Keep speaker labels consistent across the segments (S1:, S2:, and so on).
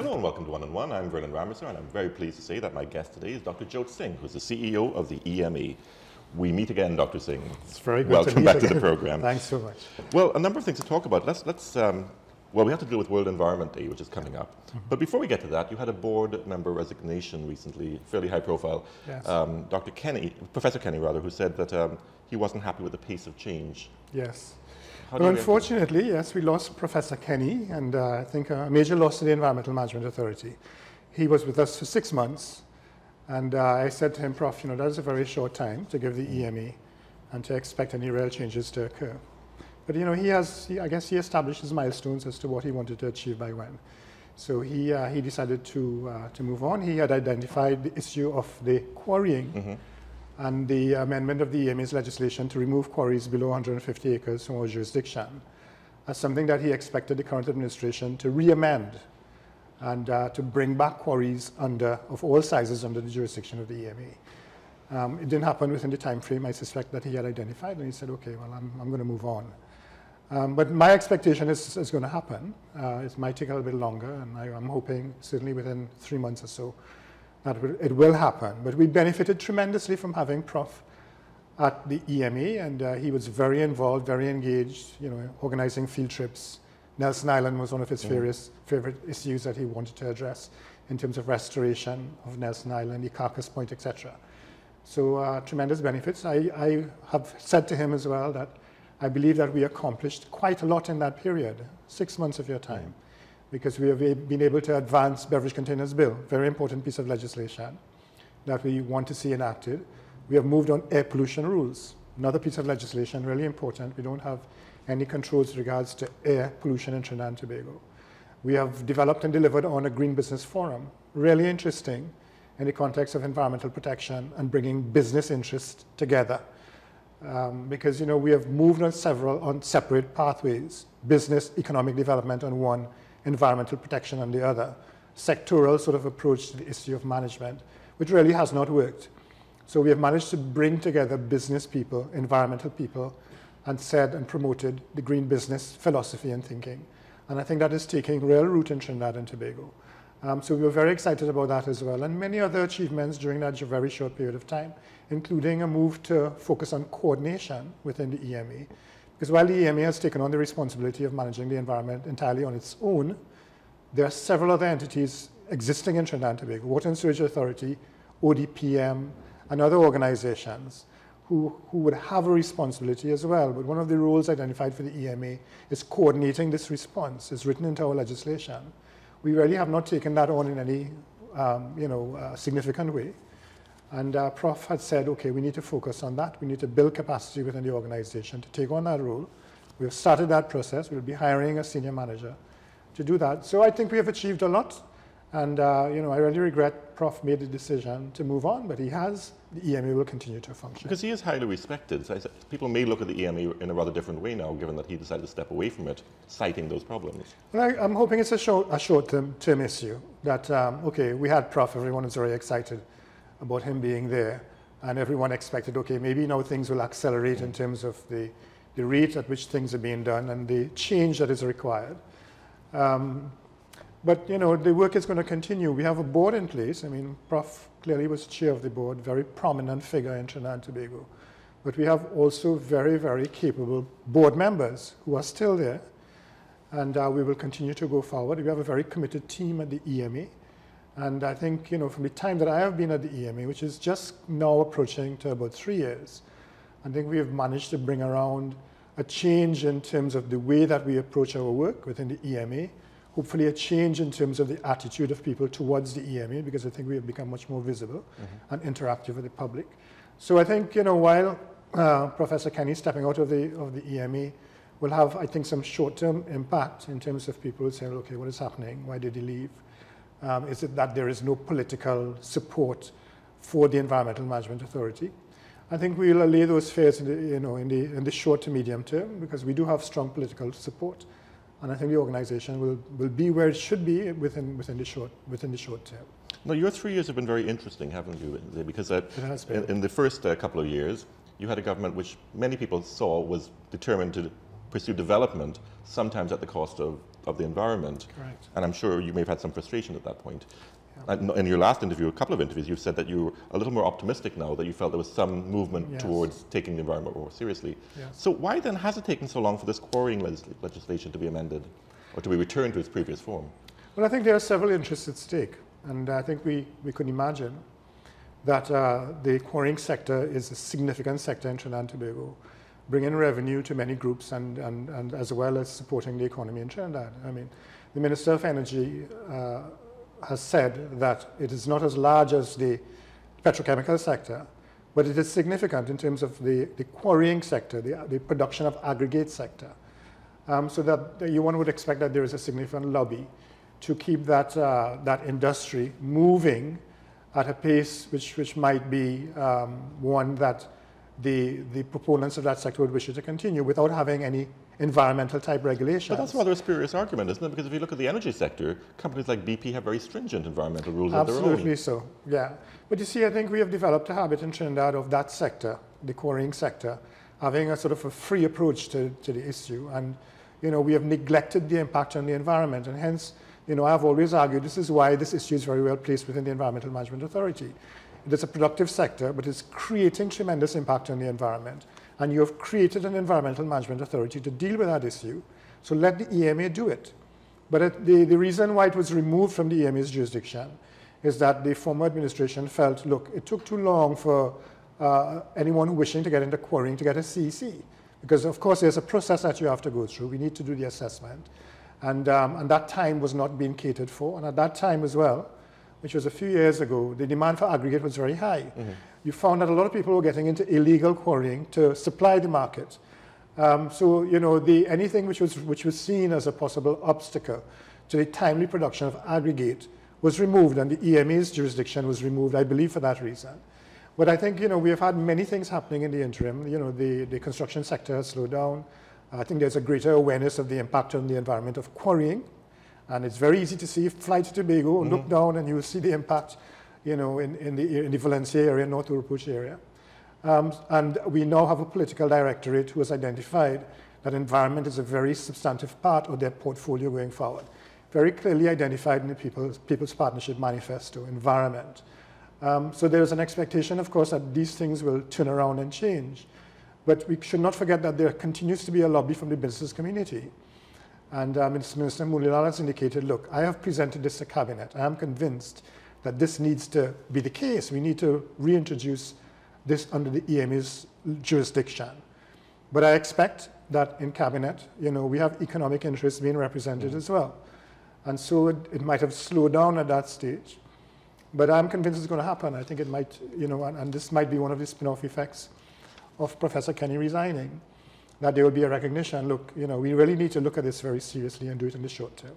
S1: Hello and welcome to 1on1. I'm Vernon Ramerser, and I'm very pleased to say that my guest today is Dr. Joth Singh, who's the CEO of the EME. We meet again, Dr. Singh.
S2: It's very good
S1: welcome
S2: to meet
S1: back
S2: again.
S1: to the program.
S2: Thanks so much.
S1: Well, a number of things to talk about. Well, we have to deal with World Environment Day, which is coming up. But before we get to that, you had a board member resignation recently, fairly high profile.
S2: Yes.
S1: Professor Kenny, who said that he wasn't happy with the pace of change.
S2: Yes.
S1: Well,
S2: unfortunately, yes, we lost Professor Kenny, and I think a major loss to the Environmental Management Authority. He was with us for 6 months, and I said to him, Prof, that is a very short time to give the EME and to expect any real changes to occur. But I guess he established his milestones as to what he wanted to achieve by when. So he decided to move on. He had identified the issue of the quarrying and the amendment of the EME's legislation to remove quarries below 150 acres from our jurisdiction as something that he expected the current administration to re-amend and to bring back quarries of all sizes under the jurisdiction of the EME. It didn't happen within the time frame, I suspect, that he had identified, and he said, okay, well, I'm going to move on. But my expectation is going to happen. It might take a little bit longer, and I'm hoping certainly within 3 months or so that it will happen. But we benefited tremendously from having Prof at the EME, and he was very involved, very engaged, organizing field trips. Nelson Island was one of his favorite issues that he wanted to address in terms of restoration of Nelson Island, the Carcass Point, etc. So tremendous benefits. I have said to him as well that I believe that we accomplished quite a lot in that period, 6 months of your time, because we have been able to advance Beverage Containers Bill, very important piece of legislation that we want to see enacted. We have moved on air pollution rules, another piece of legislation, really important. We don't have any controls with regards to air pollution in Trinidad and Tobago. We have developed and delivered on a Green Business Forum, really interesting in the context of environmental protection and bringing business interests together. Because we have moved on separate pathways, business, economic development on one, environmental protection on the other, sectoral sort of approach to the issue of management, which really has not worked. So we have managed to bring together business people, environmental people, and said and promoted the green business philosophy and thinking. And I think that is taking real root in Trinidad and Tobago. So we were very excited about that as well, and many other achievements during that very short period of time, including a move to focus on coordination within the EME. Because while the EME has taken on the responsibility of managing the environment entirely on its own, there are several other entities existing in Trinidad and Tobago, Water and Sewage Authority, ODPM, and other organizations who would have a responsibility as well. But one of the roles identified for the EME is coordinating this response. It's written into our legislation. We really have not taken that on in any significant way. And Prof had said, okay, we need to focus on that. We need to build capacity within the organization to take on that role. We've started that process. We'll be hiring a senior manager to do that. So I think we have achieved a lot. And I really regret Prof made the decision to move on, but he has. The EME will continue to function.
S1: Because he is highly respected. So people may look at the EME in a rather different way now, given that he decided to step away from it, citing those problems.
S2: Well, I'm hoping it's a short-term issue. That, okay, we had Prof, everyone was very excited about him being there, and everyone expected, okay, maybe now things will accelerate in terms of the rate at which things are being done and the change that is required. But the work is going to continue. We have a board in place. I mean, Prof clearly was chair of the board, very prominent figure in Trinidad and Tobago. But we have also very, very capable board members who are still there, and we will continue to go forward. We have a very committed team at the EME. And I think, from the time that I have been at the EME, which is just now approaching to about 3 years, I think we have managed to bring around a change in terms of the way that we approach our work within the EME, hopefully a change in terms of the attitude of people towards the EME, because I think we have become much more visible and interactive with the public. So I think, while Professor Kenny stepping out of the EME will have, I think, some short-term impact in terms of people saying, okay, what is happening? Why did he leave? Is it that there is no political support for the Environmental Management Authority? I think we'll allay those fears in the short to medium term, because we do have strong political support, and I think the organization will be where it should be within the short term.
S1: Now, your 3 years have been very interesting, haven't you? Because in the first couple of years, you had a government which many people saw was determined to pursue development, sometimes at the cost of the environment.
S2: Correct.
S1: And I'm sure you may have had some frustration at that point. Yeah. In your last interview, a couple of interviews, you've said that you were a little more optimistic now, that you felt there was some movement
S2: Yes.
S1: towards taking the environment more seriously.
S2: Yes.
S1: So why then has it taken so long for this quarrying legislation to be amended, or to be returned to its previous form?
S2: Well, I think there are several interests at stake, and I think we could imagine that the quarrying sector is a significant sector in Trinidad and Tobago, bringing revenue to many groups and as well as supporting the economy in Trinidad. I mean, the Minister of Energy has said that it is not as large as the petrochemical sector, but it is significant in terms of the quarrying sector, the production of aggregate sector. So that one would expect that there is a significant lobby to keep that industry moving at a pace which might be one that the proponents of that sector would wish it to continue without having any environmental type regulations.
S1: But that's rather a spurious argument, isn't it? Because if you look at the energy sector, companies like BP have very stringent environmental rules of their own.
S2: Absolutely so, yeah. But you see, I think we have developed a habit in Trinidad of that sector, the quarrying sector, having a sort of a free approach to the issue. And, we have neglected the impact on the environment. And hence, I've always argued this is why this issue is very well placed within the Environmental Management Authority. It is a productive sector, but it's creating tremendous impact on the environment. And you have created an Environmental Management Authority to deal with that issue. So let the EMA do it. But the reason why it was removed from the EMA's jurisdiction is that the former administration felt, look, it took too long for anyone wishing to get into quarrying to get a CEC. Because, of course, there's a process that you have to go through. We need to do the assessment. And that time was not being catered for. And at that time as well, which was a few years ago, the demand for aggregate was very high. Mm-hmm. You found that a lot of people were getting into illegal quarrying to supply the market. So, anything which was seen as a possible obstacle to the timely production of aggregate was removed, and the EMA's jurisdiction was removed, I believe, for that reason. But I think, we have had many things happening in the interim. The construction sector has slowed down. I think there's a greater awareness of the impact on the environment of quarrying. And it's very easy to see, fly to Tobago, mm-hmm. look down, and you will see the impact, in the Valencia area, North Urupuch area. And we now have a political directorate who has identified that environment is a very substantive part of their portfolio going forward. Very clearly identified in the People's Partnership Manifesto, environment. So there is an expectation, of course, that these things will turn around and change. But we should not forget that there continues to be a lobby from the business community. And Minister Mulilal has indicated, look, I have presented this to Cabinet. I am convinced that this needs to be the case. We need to reintroduce this under the EMA's jurisdiction. But I expect that in Cabinet, we have economic interests being represented as well. And so it might have slowed down at that stage. But I'm convinced it's going to happen. I think it might, and this might be one of the spin-off effects of Professor Kenny resigning, that there will be a recognition, look, we really need to look at this very seriously and do it in the short term.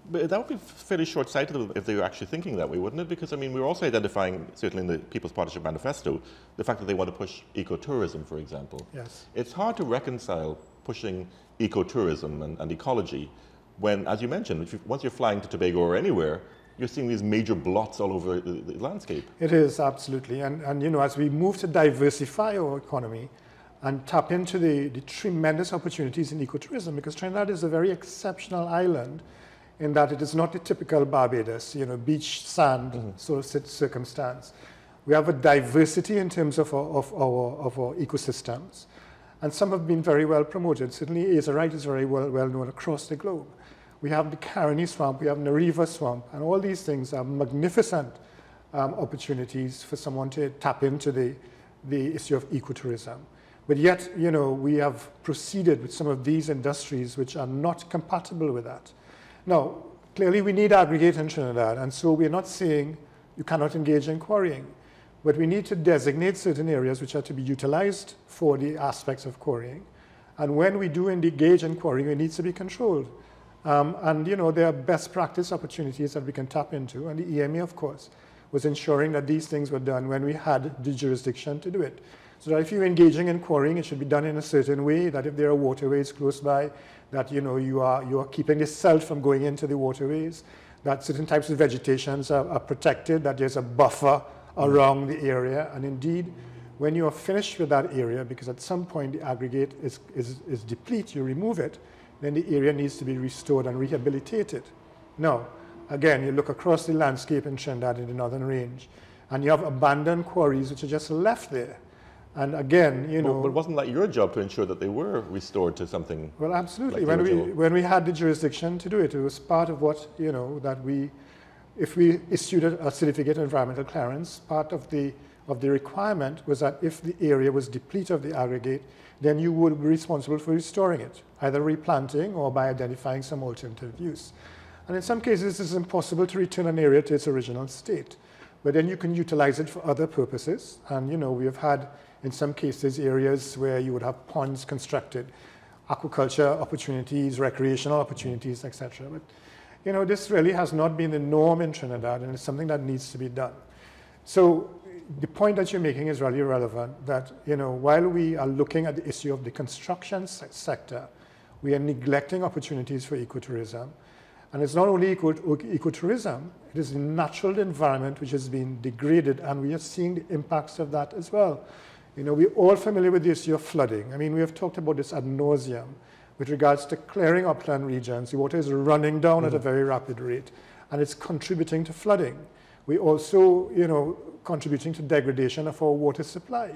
S1: But that would be fairly short-sighted if they were actually thinking that way, wouldn't it? Because, we're also identifying, certainly in the People's Partnership Manifesto, the fact that they want to push ecotourism, for example.
S2: Yes. It's
S1: hard to reconcile pushing ecotourism and ecology when, as you mentioned, once you're flying to Tobago or anywhere, you're seeing these major blots all over the landscape. It
S2: is, absolutely. And as we move to diversify our economy and tap into the tremendous opportunities in ecotourism, because Trinidad is a very exceptional island in that it is not the typical Barbados, beach, sand mm-hmm. sort of circumstance. We have a diversity in terms of our ecosystems. And some have been very well promoted. Certainly, Azurite is very well known across the globe. We have the Caroni Swamp, we have Nariva Swamp, and all these things are magnificent opportunities for someone to tap into the issue of ecotourism. But yet, we have proceeded with some of these industries which are not compatible with that. Now, clearly we need aggregate in Trinidad, and so we're not saying you cannot engage in quarrying, but we need to designate certain areas which are to be utilized for the aspects of quarrying. And when we do engage in quarrying, it needs to be controlled. And there are best practice opportunities that we can tap into, and the EMA, of course, was ensuring that these things were done when we had the jurisdiction to do it. So that if you're engaging in quarrying, it should be done in a certain way, that if there are waterways close by, that you are keeping the silt from going into the waterways, that certain types of vegetations are protected, that there's a buffer around the area, and indeed, when you are finished with that area, because at some point the aggregate is deplete, you remove it, then the area needs to be restored and rehabilitated. Now, again, you look across the landscape in Trinidad in the Northern Range, and you have abandoned quarries which are just left there. And again, you know...
S1: But wasn't that your job to ensure that they were restored to something?
S2: Well, absolutely.
S1: Like
S2: when we had the jurisdiction to do it, it was part of what, you know, that if we issued a certificate of environmental clearance, part of the requirement was that if the area was depleted of the aggregate, then you would be responsible for restoring it, either replanting or by identifying some alternative use. And in some cases, it's impossible to return an area to its original state. But then you can utilize it for other purposes. And, you know, we have had, in some cases, areas where you would have ponds constructed, aquaculture opportunities, recreational opportunities, etc. But, you know, this really has not been the norm in Trinidad, and it's something that needs to be done. So the point that you're making is really relevant, that, you know, while we are looking at the issue of the construction sector, we are neglecting opportunities for ecotourism. And it's not only ecotourism, it is the natural environment which has been degraded, and we are seeing the impacts of that as well. You know, we're all familiar with the issue of flooding. I mean, we have talked about this ad nauseum with regards to clearing upland regions. The water is running down at a very rapid rate, and it's contributing to flooding. We also, you know, contributing to degradation of our water supply.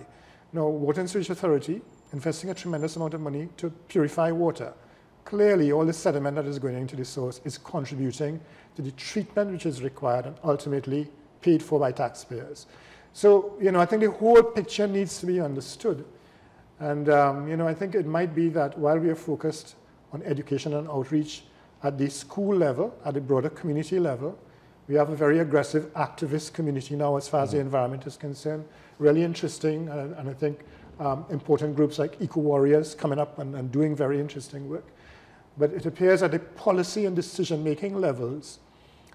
S2: Now, Water and Sewage Authority investing a tremendous amount of money to purify water. Clearly, all the sediment that is going into the source is contributing to the treatment which is required and ultimately paid for by taxpayers. So, you know, I think the whole picture needs to be understood. And, you know, I think it might be that while we are focused on education and outreach at the school level, at the broader community level, we have a very aggressive activist community now as far as the environment is concerned. Really interesting, and I think important groups like Eco Warriors coming up and doing very interesting work. But it appears at the policy and decision-making levels,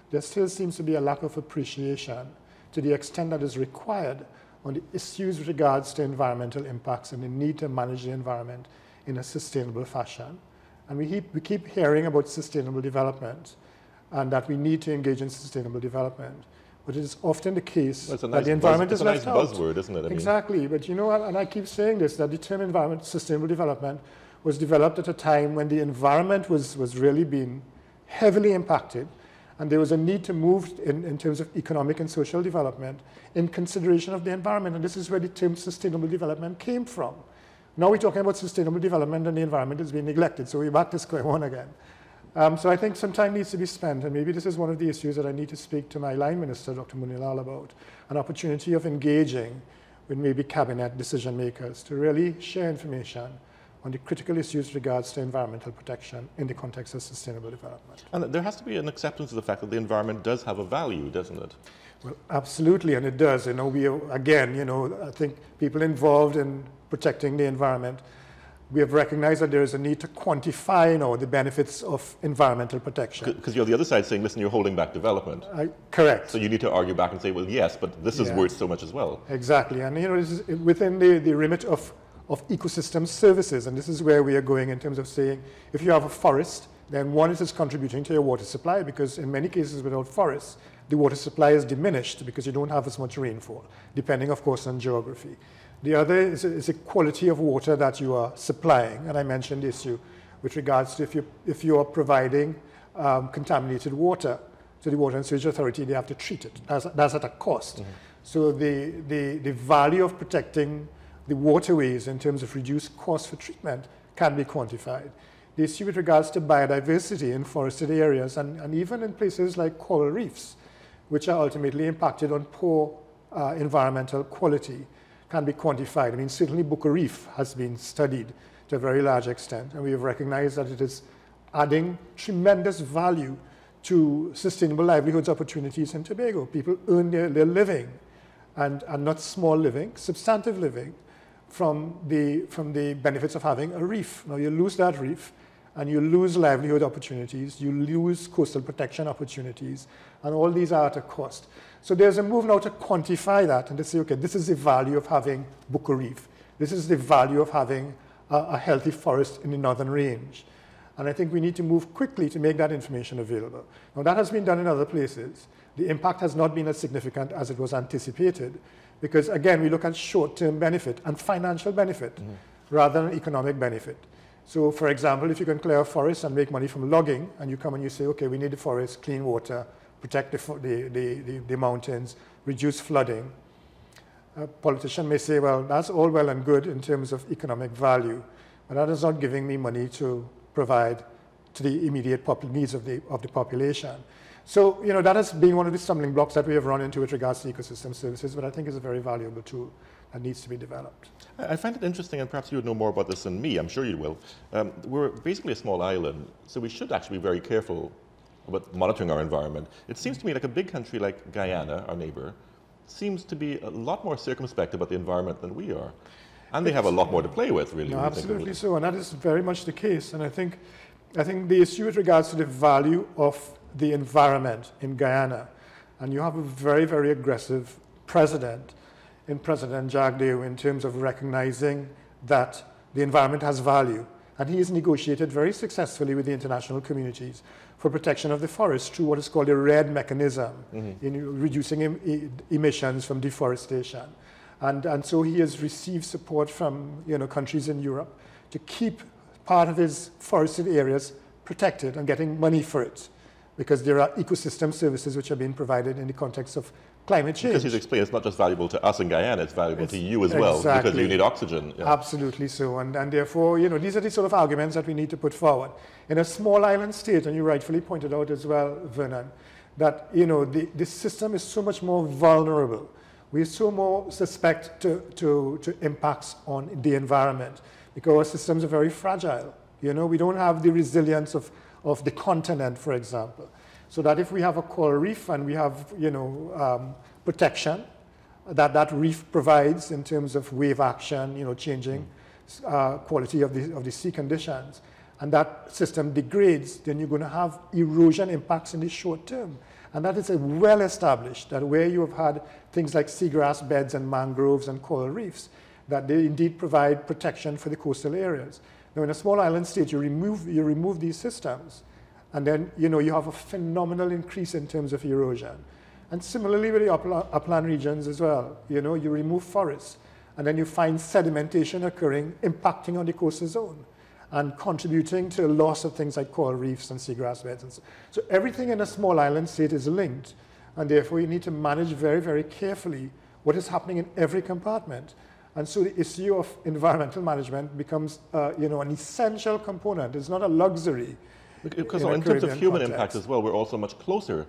S2: there still seems to be a lack of appreciation to the extent that is required on the issues with regards to environmental impacts and the need to manage the environment in a sustainable fashion. And we keep hearing about sustainable development and that we need to engage in sustainable development. But it is often the case that the environment is left out.
S1: It's a nice buzzword, isn't it? I mean,
S2: exactly, but you know, and I keep saying this, that the term environment, sustainable development was developed at a time when the environment was really being heavily impacted, and there was a need to move in terms of economic and social development in consideration of the environment, and this is where the term sustainable development came from. Now we're talking about sustainable development and the environment is being neglected, so we're back to square one again. So I think some time needs to be spent, and maybe this is one of the issues that I need to speak to my line minister, Dr. Munilal, about, an opportunity of engaging with maybe cabinet decision makers to really share information on the critical issues with regards to environmental protection in the context of sustainable development.
S1: And there has to be an acceptance of the fact that the environment does have a value, doesn't it?
S2: Well, absolutely, and it does. You know, we again, you know, I think people involved in protecting the environment, we have recognized that there is a need to quantify, you know, the benefits of environmental protection.
S1: Because you're the other side saying, listen, you're holding back development.
S2: Correct.
S1: So you need to argue back and say, well, yes, but this is worth so much as well.
S2: Exactly, and you know, this is within the remit of ecosystem services, and this is where we are going in terms of saying, if you have a forest, then one, it is contributing to your water supply, because in many cases without forests, the water supply is diminished because you don't have as much rainfall, depending, of course, on geography. The other is a quality of water that you are supplying, and I mentioned the issue with regards to if you are providing contaminated water to the Water and Sewage Authority, they have to treat it. That's at a cost. Mm-hmm. So the value of protecting the waterways in terms of reduced cost for treatment can be quantified. The issue with regards to biodiversity in forested areas and even in places like coral reefs, which are ultimately impacted on poor environmental quality, can be quantified. I mean, certainly Bucca Reef has been studied to a very large extent, and we have recognized that it is adding tremendous value to sustainable livelihoods opportunities in Tobago. People earn their living, and not small living, substantive living, from the benefits of having a reef. Now you lose that reef, and you lose livelihood opportunities, you lose coastal protection opportunities, and all these are at a cost. So there's a move now to quantify that and to say, okay, this is the value of having Bucca Reef. This is the value of having a healthy forest in the Northern Range. And I think we need to move quickly to make that information available. Now, that has been done in other places. The impact has not been as significant as it was anticipated because, again, we look at short-term benefit and financial benefit rather than economic benefit. So, for example, if you can clear a forest and make money from logging, and you come and you say, okay, we need the forest, clean water, protect the mountains, reduce flooding, a politician may say, well, that's all well and good in terms of economic value, but that is not giving me money to provide to the immediate needs of the population. So, you know, that has been one of the stumbling blocks that we have run into with regards to ecosystem services, but I think it's a very valuable tool that needs to be developed.
S1: I find it interesting, and perhaps you would know more about this than me, I'm sure you will. We're basically a small island, so we should actually be very careful about monitoring our environment. It seems to me like a big country like Guyana, our neighbor, seems to be a lot more circumspect about the environment than we are. And they have a lot more to play with, really.
S2: No, absolutely so, and that is very much the case. And I think the issue with regards to the value of the environment in Guyana, and you have a very, very aggressive president in President Jagdeo in terms of recognizing that the environment has value. And he has negotiated very successfully with the international communities for protection of the forest through what is called a RED mechanism in reducing emissions from deforestation. And so he has received support from countries in Europe to keep part of his forested areas protected and getting money for it, because there are ecosystem services which are being provided in the context of climate change.
S1: Because he's explained it's not just valuable to us in Guyana, it's valuable to you as well, because you need oxygen. Yeah.
S2: Absolutely so, and therefore, these are the sort of arguments that we need to put forward. In a small island state, and you rightfully pointed out as well, Vernon, that the system is so much more vulnerable. We are so more suspect to impacts on the environment because our systems are very fragile. We don't have the resilience of the continent, for example. So that if we have a coral reef and we have protection that reef provides in terms of wave action, changing quality of the sea conditions, and that system degrades, then you're going to have erosion impacts in the short term. And that is well established, that where you have had things like seagrass beds and mangroves and coral reefs, that they indeed provide protection for the coastal areas. Now, in a small island state, you remove these systems, and then you have a phenomenal increase in terms of erosion. And similarly with the upland regions as well, you remove forests, and then you find sedimentation occurring, impacting on the coastal zone, and contributing to the loss of things like coral reefs and seagrass beds. So everything in a small island state is linked, and therefore you need to manage very, very carefully what is happening in every compartment. And so the issue of environmental management becomes an essential component. It's not a luxury.
S1: Because in terms of human impact as well, we're also much closer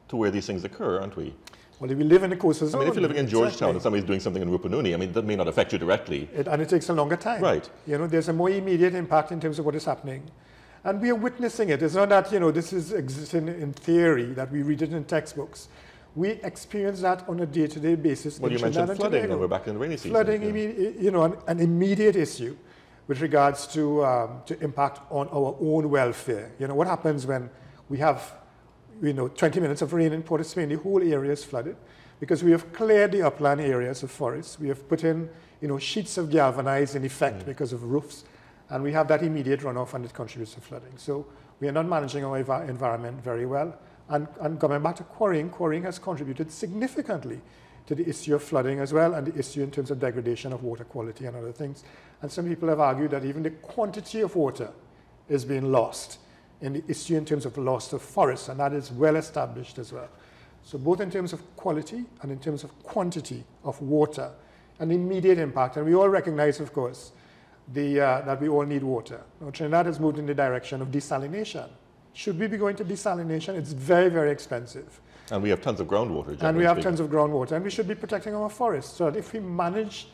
S1: to where these things occur, aren't we?
S2: Well, if we live in the coastal zone.
S1: I mean, if you're living in Georgetown and somebody's doing something in Rupununi, I mean, that may not affect you directly.
S2: And it takes a longer time.
S1: Right.
S2: There's a more immediate impact in terms of what is happening. And we are witnessing it. It's not that, this is existing in theory, that we read it in textbooks. We experience that on a day-to-day basis.
S1: Well, you mentioned flooding, and we're back in the rainy season.
S2: Flooding, an immediate issue with regards to impact on our own welfare. What happens when we have 20 minutes of rain in Port of Spain, the whole area is flooded because we have cleared the upland areas of forests. We have put in sheets of galvanized in effect because of roofs, and we have that immediate runoff, and it contributes to flooding. So we are not managing our environment very well. And coming back to quarrying has contributed significantly to the issue of flooding as well, and the issue in terms of degradation of water quality and other things. And some people have argued that even the quantity of water is being lost in the issue in terms of loss of forests, and that is well established as well. So both in terms of quality and in terms of quantity of water, an immediate impact. And we all recognize, of course, that we all need water. Now, Trinidad has moved in the direction of desalination. Should we be going to desalination? It's very, very expensive.
S1: And we have tons of groundwater.
S2: And we have tons of groundwater. And we should be protecting our forests. So that if we manage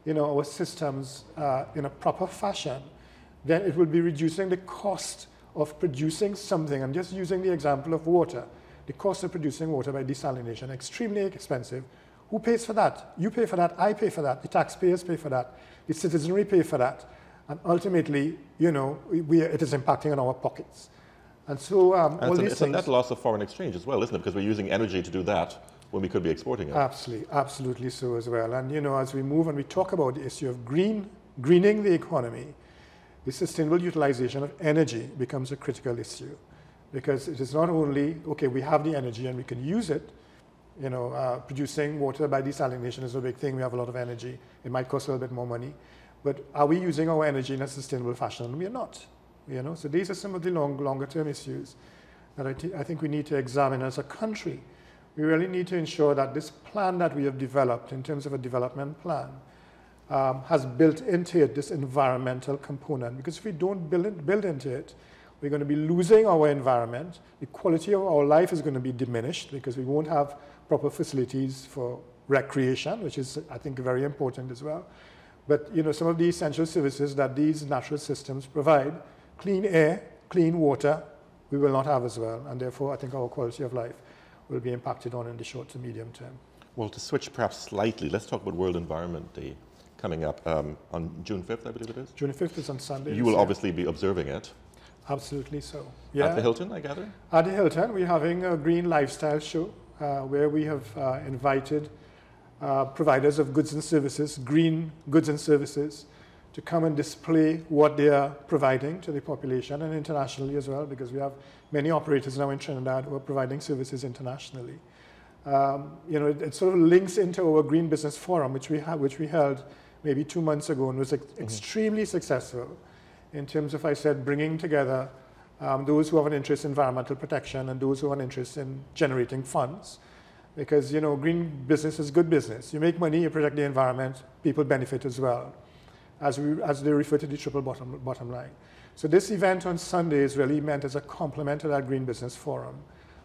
S2: our systems in a proper fashion, then it will be reducing the cost of producing something. I'm just using the example of water. The cost of producing water by desalination, extremely expensive. Who pays for that? You pay for that, I pay for that, the taxpayers pay for that, the citizenry pay for that. And ultimately, it is impacting on our pockets. And so
S1: it's a net loss of foreign exchange as well, isn't it? Because we're using energy to do that when we could be exporting it.
S2: Absolutely so as well. And as we move and we talk about the issue of greening the economy, the sustainable utilization of energy becomes a critical issue. Because it is not only, okay, we have the energy and we can use it, producing water by desalination is a big thing, we have a lot of energy, it might cost a little bit more money, but are we using our energy in a sustainable fashion? We are not, So these are some of the longer term issues that I think we need to examine as a country. We really need to ensure that this plan that we have developed in terms of a development plan has built into it this environmental component, because if we don't build into it, we're going to be losing our environment. The quality of our life is going to be diminished because we won't have proper facilities for recreation, which is, I think, very important as well. But some of the essential services that these natural systems provide, clean air, clean water, we will not have as well. And therefore, I think our quality of life will be impacted on in the short to medium term.
S1: Well, to switch perhaps slightly, let's talk about World Environment Day coming up on June 5th, I believe it is.
S2: June 5th is on Sunday.
S1: You will obviously be observing it.
S2: Absolutely so.
S1: Yeah. At the Hilton, I gather?
S2: At the Hilton, we're having a green lifestyle show where we have invited providers of goods and services, green goods and services, to come and display what they are providing to the population and internationally as well, because we have many operators now in Trinidad who are providing services internationally. It sort of links into our Green Business Forum, which we held maybe 2 months ago and was extremely successful in terms of, I said, bringing together those who have an interest in environmental protection and those who have an interest in generating funds. Because, green business is good business. You make money, you protect the environment, people benefit as well, as they refer to the triple bottom line. So this event on Sunday is really meant as a complement to that Green Business Forum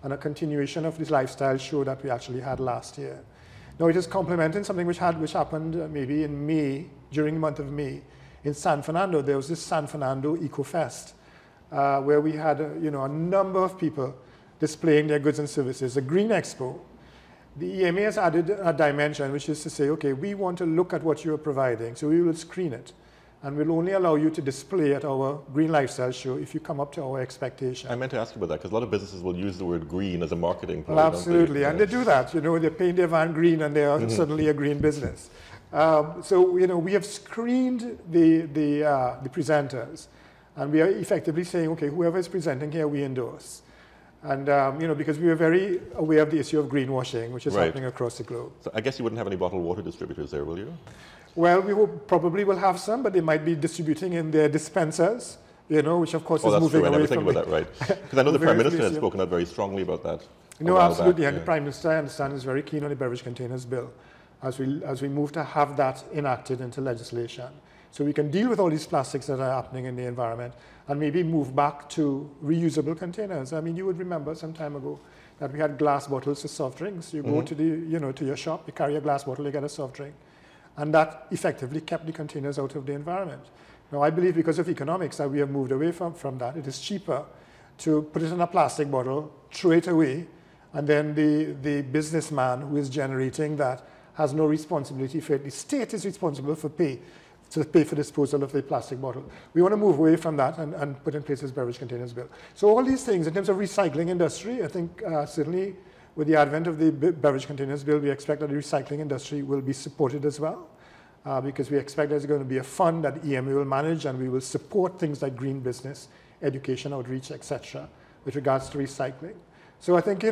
S2: and a continuation of this lifestyle show that we actually had last year. Now, it is complementing something which happened maybe in May, during the month of May, in San Fernando. There was this San Fernando Eco Fest, where we had a number of people displaying their goods and services, a green expo. The EMA has added a dimension, which is to say, okay, we want to look at what you are providing, so we will screen it. And we'll only allow you to display at our Green Lifestyle Show if you come up to our expectation.
S1: I meant to ask you about that, because a lot of businesses will use the word green as a marketing point.
S2: Well, absolutely, and they do that. They paint their van green and they are suddenly a green business. So, we have screened the presenters, and we are effectively saying, okay, whoever is presenting here, we endorse. And, because we are very aware of the issue of greenwashing, which is happening across the globe.
S1: So I guess you wouldn't have any bottled water distributors there, will you?
S2: Well, we probably will have some, but they might be distributing in their dispensers, which of course is moving away from...
S1: I never think about that, right. Because I know the Prime Minister has spoken out very strongly about that.
S2: No, absolutely, and the Prime Minister, I understand, is very keen on the beverage containers bill as we move to have that enacted into legislation. So we can deal with all these plastics that are happening in the environment and maybe move back to reusable containers. I mean, you would remember some time ago that we had glass bottles for soft drinks. You go to to your shop, you carry a glass bottle, you get a soft drink. And that effectively kept the containers out of the environment. Now, I believe because of economics that we have moved away from that. It is cheaper to put it in a plastic bottle, throw it away, and then the businessman who is generating that has no responsibility for it. The state is responsible to pay for disposal of the plastic bottle. We want to move away from that and put in place this beverage containers bill. So all these things, in terms of recycling industry, I think certainly with the advent of the beverage containers bill, we expect that the recycling industry will be supported as well, because we expect there's going to be a fund that EMA will manage, and we will support things like green business, education, outreach, etc., with regards to recycling. So I think,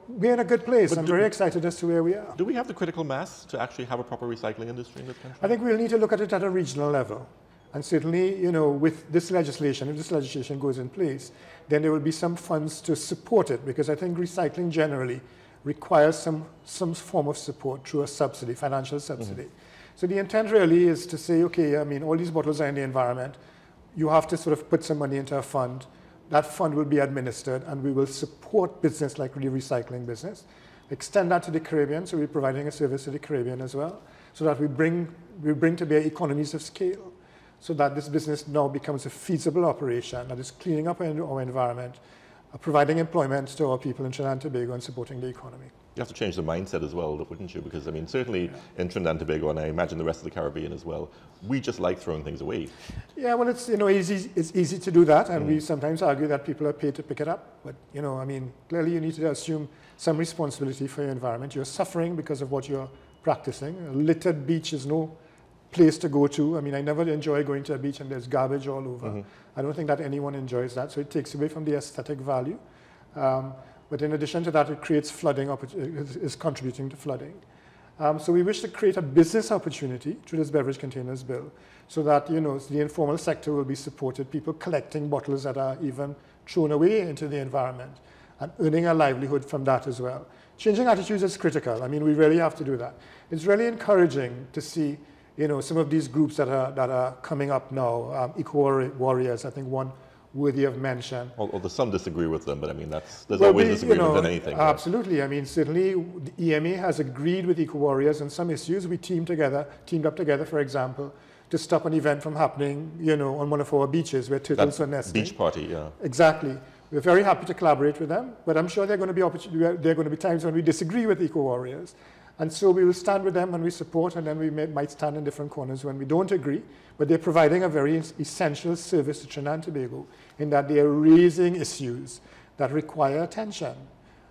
S2: we're in a good place. I'm very excited as to where we are.
S1: Do we have the critical mass to actually have a proper recycling industry in this country?
S2: I think we'll need to look at it at a regional level. And certainly, with this legislation, if this legislation goes in place, then there will be some funds to support it, because I think recycling generally requires some form of support through a subsidy, financial subsidy. So the intent really is to say, okay, I mean, all these bottles are in the environment. You have to sort of put some money into a fund. That fund will be administered, and we will support business like the recycling business. Extend that to the Caribbean, so we're providing a service to the Caribbean as well, so that we bring to bear economies of scale, so that this business now becomes a feasible operation that is cleaning up our environment, providing employment to our people in Trinidad and Tobago, and supporting the economy.
S1: You have to change the mindset as well, wouldn't you? Because, I mean, certainly in Trinidad and Tobago, and I imagine the rest of the Caribbean as well, we just like throwing things away. Yeah,
S2: well, it's easy to do that, and we sometimes argue that people are paid to pick it up. But, I mean, clearly you need to assume some responsibility for your environment. You're suffering because of what you're practicing. A littered beach is no place to go to. I mean, I never enjoy going to a beach and there's garbage all over. I don't think that anyone enjoys that, so it takes away from the aesthetic value. But in addition to that, it creates flooding, is contributing to flooding. So we wish to create a business opportunity through this beverage containers bill, so that, you know, the informal sector will be supported, people collecting bottles that are even thrown away into the environment and earning a livelihood from that as well. Changing attitudes is critical. I mean, we really have to do that. It's really encouraging to see, you know, some of these groups that are coming up now, eco-warriors, I think one worthy of mention.
S1: Although some disagree with them, but I mean, there's always disagreement in anything.
S2: Absolutely. Right? I mean, certainly the EMA has agreed with eco-warriors on some issues. We teamed up together, for example, to stop an event from happening, you know, on one of our beaches where turtles were nesting.
S1: Beach party, yeah.
S2: Exactly. We're very happy to collaborate with them, but I'm sure there are going to be times when we disagree with eco-warriors. And so we will stand with them when we support, and then we might stand in different corners when we don't agree. But they're providing a very essential service to Trinidad and Tobago in that they are raising issues that require attention.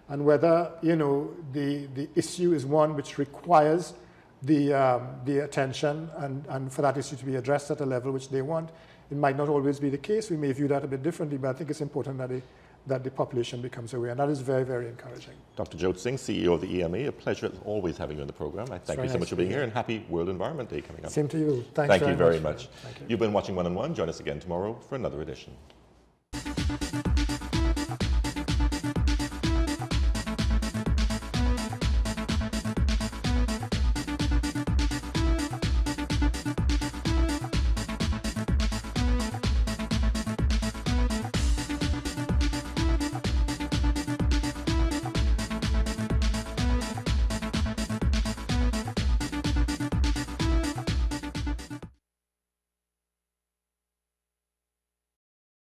S2: And whether, you know, the issue is one which requires the attention and for that issue to be addressed at a level which they want, it might not always be the case. We may view that a bit differently, but I think it's important that the population becomes aware, and that is very, very encouraging.
S1: Dr. Joth Singh, CEO of the EMA, a pleasure as always having you on the program. I thank you so much for being here, and happy World Environment Day coming up.
S2: Same to you.
S1: Thank you very much. You've been watching 1on1. Join us again tomorrow for another edition.